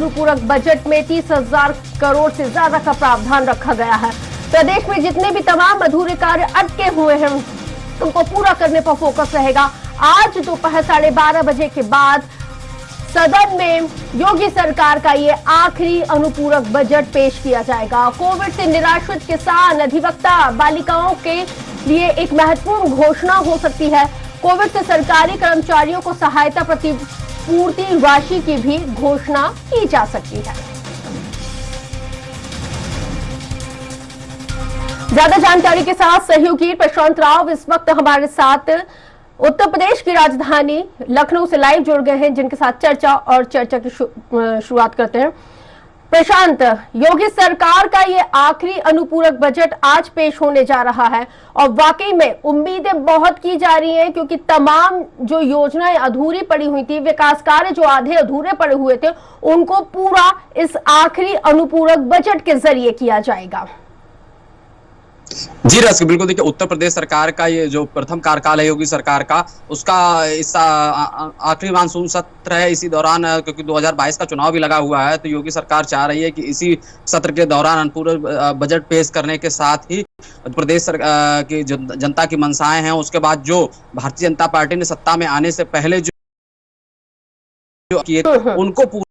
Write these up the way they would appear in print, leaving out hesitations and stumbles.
अनुपूरक बजट में 30,000 करोड़ से ज्यादा का प्रावधान रखा गया है। प्रदेश में जितने भी तमाम अधूरे कार्य अटके हुए हैं उनको पूरा करने पर फोकस रहेगा। आज दोपहर 12:30 बजे के बाद सदन में योगी सरकार का ये आखिरी अनुपूरक बजट पेश किया जाएगा। कोविड से निराश्रित किसान, अधिवक्ता, बालिकाओं के लिए एक महत्वपूर्ण घोषणा हो सकती है। कोविड से सरकारी कर्मचारियों को सहायता प्रतिपूर्ति राशि की भी घोषणा की जा सकती है। ज्यादा जानकारी के साथ सहयोगी प्रशांत राव इस वक्त हमारे साथ उत्तर प्रदेश की राजधानी लखनऊ से लाइव जुड़ गए हैं, जिनके साथ चर्चा की शुरुआत करते हैं। प्रशांत, योगी सरकार का ये आखिरी अनुपूरक बजट आज पेश होने जा रहा है और वाकई में उम्मीदें बहुत की जा रही हैं, क्योंकि तमाम जो योजनाएं अधूरी पड़ी हुई थी, विकास कार्य जो आधे अधूरे पड़े हुए थे, उनको पूरा इस आखिरी अनुपूरक बजट के जरिए किया जाएगा। जी रस, बिल्कुल। देखिए, उत्तर प्रदेश सरकार का ये जो प्रथम कार्यकाल है योगी सरकार का, उसका इस आखिरी मानसून सत्र है। इसी दौरान, क्योंकि 2022 का चुनाव भी लगा हुआ है, तो योगी सरकार चाह रही है कि इसी सत्र के दौरान अनुपूरक बजट पेश करने के साथ ही प्रदेश की जनता की मंशाएं हैं, उसके बाद जो भारतीय जनता पार्टी ने सत्ता में आने से पहले जो किए उनको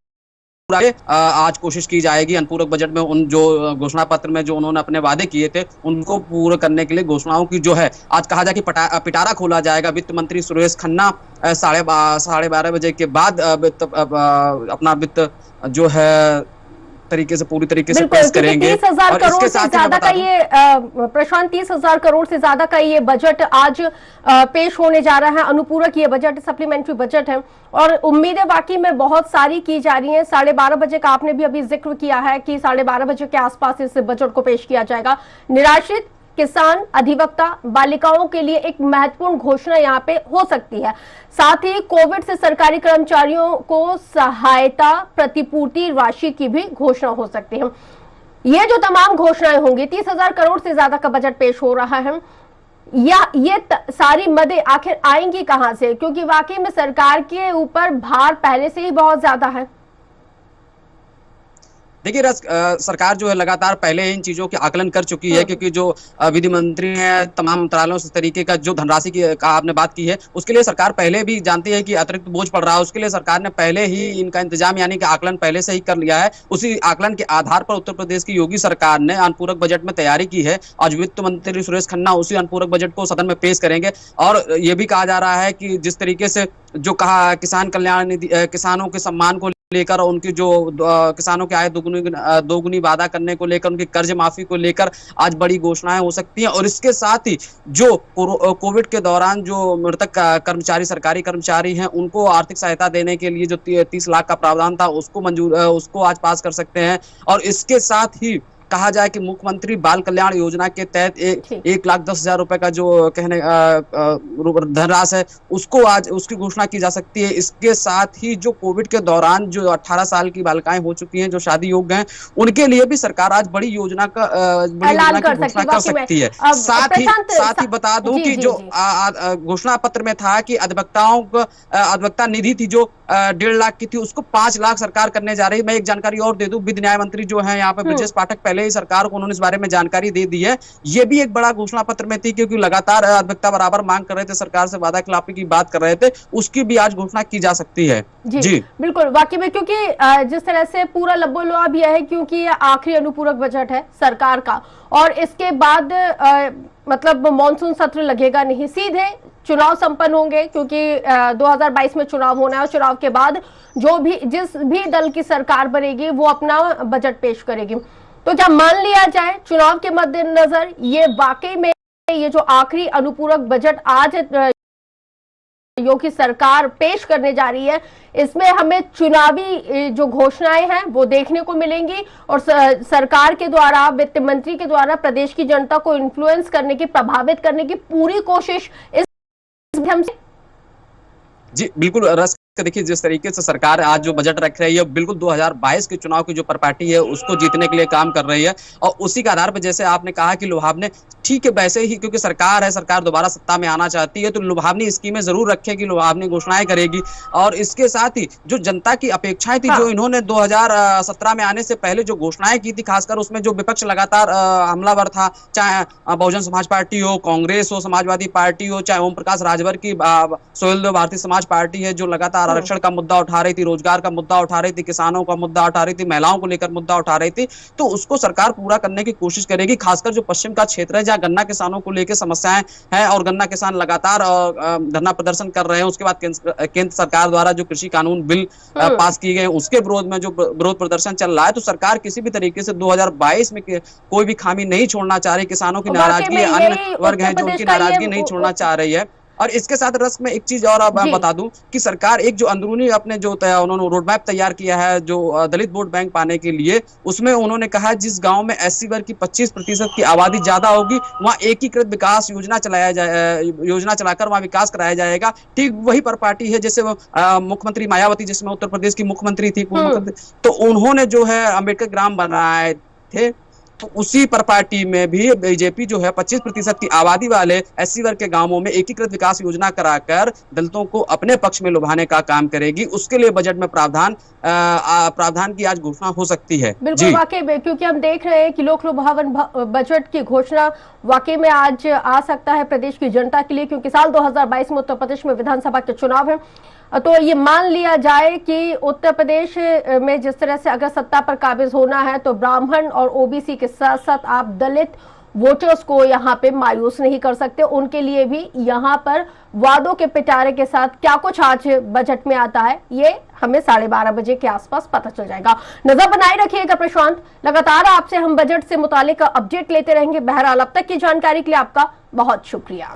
आज कोशिश की जाएगी। अनुपूरक बजट में उन जो घोषणा पत्र में जो उन्होंने अपने वादे किए थे उनको पूरा करने के लिए घोषणाओं की जो है आज कहा जाए कि पिटारा खोला जाएगा। वित्त मंत्री सुरेश खन्ना 12:30 बजे के बाद अपना वित्त जो है तरीके से पूरी तरीके से पेश करेंगे। 30,000 करोड़ से ज्यादा का ये प्रशांत 30,000 करोड़ से ज्यादा का ये बजट आज पेश होने जा रहा है। अनुपूरक ये बजट सप्लीमेंट्री बजट है और उम्मीदें वाकई में बहुत सारी की जा रही हैं। 12:30 बजे का आपने भी अभी जिक्र किया है कि 12:30 बजे के आसपास इस बजट को पेश किया जाएगा। निराश्रित किसान, अधिवक्ता, बालिकाओं के लिए एक महत्वपूर्ण घोषणा यहाँ पे हो सकती है। साथ ही कोविड से सरकारी कर्मचारियों को सहायता प्रतिपूर्ति राशि की भी घोषणा हो सकती है। ये जो तमाम घोषणाएं होंगी, 30,000 करोड़ से ज्यादा का बजट पेश हो रहा है, या ये सारी मदें आखिर आएंगी कहां से? क्योंकि वाकई में सरकार के ऊपर भार पहले से ही बहुत ज्यादा है। देखिए सरकार जो है लगातार पहले इन चीजों के आकलन कर चुकी है, क्योंकि जो विधि मंत्री हैं, तमाम मंत्रालयों से तरीके का जो धनराशि की का आपने बात की है, उसके लिए सरकार पहले भी जानती है कि अतिरिक्त बोझ पड़ रहा है। उसके लिए सरकार ने पहले ही इनका इंतजाम यानी कि आकलन पहले से ही कर लिया है। उसी आकलन के आधार पर उत्तर प्रदेश की योगी सरकार ने अनुपूरक बजट में तैयारी की है। आज वित्त मंत्री सुरेश खन्ना उसी अनुपूरक बजट को सदन में पेश करेंगे और ये भी कहा जा रहा है कि जिस तरीके से जो कहा किसान कल्याण निधि, किसानों के सम्मान को लेकर, उनकी जो किसानों की आय दोगुनी वादा करने को लेकर, उनकी कर्ज माफी को लेकर आज बड़ी घोषणाएं हो सकती हैं। और इसके साथ ही जो कोविड के दौरान जो मृतक कर्मचारी, सरकारी कर्मचारी हैं, उनको आर्थिक सहायता देने के लिए जो 30 लाख का प्रावधान था उसको आज पास कर सकते हैं। और इसके साथ ही कहा जाए कि मुख्यमंत्री बाल कल्याण योजना के तहत 1,10,000 रुपए का जो कहने धनराशि है उसको आज उसकी घोषणा की जा सकती है। इसके साथ ही जो कोविड के दौरान जो 18 साल की बालिकाएं हो चुकी हैं, जो शादी योग्य हैं, उनके लिए भी सरकार आज बड़ी योजना की घोषणा कर सकती है। साथ ही बता दूं कि जो घोषणा पत्र में था कि अधिवक्ता निधि थी जो 1.5 लाख की थी, उसको 5 लाख सरकार करने जा रही है। मैं एक जानकारी और दे दूं, विधि न्याय मंत्री जो है यहाँ पे ब्रजेश पाठक, पहले ही सरकार को उन्होंने इस बारे में जानकारी दे दी है। ये भी एक बड़ा घोषणा पत्र में थी, क्योंकि लगातार अधिवक्ता बराबर मांग कर रहे थे, सरकार से वादा खिलाफी की बात कर रहे थे, उसकी भी आज घोषणा की जा सकती है। जी बिल्कुल, वाकई में, क्योंकि जिस तरह से पूरा लब्बो-लुआब यह है, क्योंकि ये आखिरी अनुपूरक बजट है सरकार का और इसके बाद मतलब मॉनसून सत्र लगेगा नहीं, सीधे चुनाव संपन्न होंगे, क्योंकि 2022 में चुनाव होना है और चुनाव के बाद जिस भी दल की सरकार बनेगी वो अपना बजट पेश करेगी। तो क्या मान लिया जाए चुनाव के मद्देनजर ये वाकई में ये जो आखिरी अनुपूरक बजट आज योगी सरकार पेश करने जा रही है, इसमें हमें चुनावी जो घोषणाएं हैं वो देखने को मिलेंगी और सरकार के द्वारा, वित्त मंत्री के द्वारा प्रदेश की जनता को इन्फ्लुएंस करने की, प्रभावित करने की पूरी कोशिश इस माध्यम से? जी बिल्कुल रस, देखिए जिस तरीके से सरकार आज जो बजट रख रही है बिल्कुल 2022 के चुनाव की जो प्रॉपर्टी है उसको जीतने के लिए काम कर रही है। और उसी के आधार पर जैसे आपने कहा कि लुभावने, ठीक है वैसे ही क्योंकि सरकार है, सरकार दोबारा सत्ता में आना चाहती है तो लुभावनी स्कीमें जरूर रखेगी, लुभावनी घोषणाएं करेगी। और इसके साथ ही जो जनता की अपेक्षाएं थी, जो इन्होंने 2017 में आने से पहले जो घोषणाएं की थी, खासकर उसमें जो विपक्ष लगातार हमलावर था, चाहे बहुजन समाज पार्टी हो, कांग्रेस हो, समाजवादी पार्टी हो, चाहे ओम प्रकाश राजभर की सोहेलदेव भारतीय समाज पार्टी है जो लगातार आरक्षण का मुद्दा उठा रही थी, रोजगार का मुद्दा उठा रही थी, किसानों का मुद्दा उठा रही थी, महिलाओं को लेकर मुद्दा उठा रही थी, तो उसको सरकार पूरा करने की कोशिश करेगी। खासकर जो पश्चिम का क्षेत्र है जहां गन्ना किसानों को लेकर समस्याएं हैं और गन्ना किसान लगातार धरना प्रदर्शन कर रहे हैं, उसके बाद केंद्र सरकार द्वारा जो कृषि कानून बिल पास किए गए उसके विरोध में जो विरोध प्रदर्शन चल रहा है, तो सरकार किसी भी तरीके से 2022 में कोई भी खामी नहीं छोड़ना चाह रही, किसानों की नाराजगी, अन्य वर्ग हैं जो उनकी नाराजगी नहीं छोड़ना चाह रही है। और इसके साथ रस्क में एक चीज और मैं बता दूं कि सरकार एक जो अंदरूनी अपने जो उन्होंने रोड मैप तैयार किया है जो दलित वोट बैंक पाने के लिए, उसमें उन्होंने कहा जिस गांव में एससी वर्ग की 25% की आबादी ज्यादा होगी वहां एकीकृत विकास योजना चलाकर वहां विकास कराया जाएगा। ठीक वही प्रॉपर्टी है जैसे मुख्यमंत्री मायावती, जिसमें उत्तर प्रदेश की मुख्यमंत्री थी, तो उन्होंने जो है अम्बेडकर ग्राम बनाए थे, तो उसी प्रॉपर्टी में भी बीजेपी जो है 25% की आबादी वाले एससी वर्ग के गांवों में एकीकृत विकास योजना कराकर दलितों को अपने पक्ष में लुभाने का काम करेगी। उसके लिए बजट में प्रावधान की आज घोषणा हो सकती है। बिल्कुल वाकई में, क्योंकि हम देख रहे हैं कि लोक लुभावन बजट की घोषणा वाकई में आज आ सकता है प्रदेश की जनता के लिए, क्योंकि साल 2022 में उत्तर प्रदेश में विधानसभा के चुनाव है। तो ये मान लिया जाए कि उत्तर प्रदेश में जिस तरह से अगर सत्ता पर काबिज होना है तो ब्राह्मण और ओबीसी के साथ साथ आप दलित वोटर्स को यहाँ पे मायूस नहीं कर सकते। उनके लिए भी यहाँ पर वादों के पिटारे के साथ क्या कुछ आज बजट में आता है ये हमें 12:30 बजे के आसपास पता चल जाएगा। नजर बनाए रखिएगा प्रशांत, लगातार आपसे हम बजट से मुतालिक अपडेट लेते रहेंगे। बहरहाल अब तक की जानकारी के लिए आपका बहुत शुक्रिया।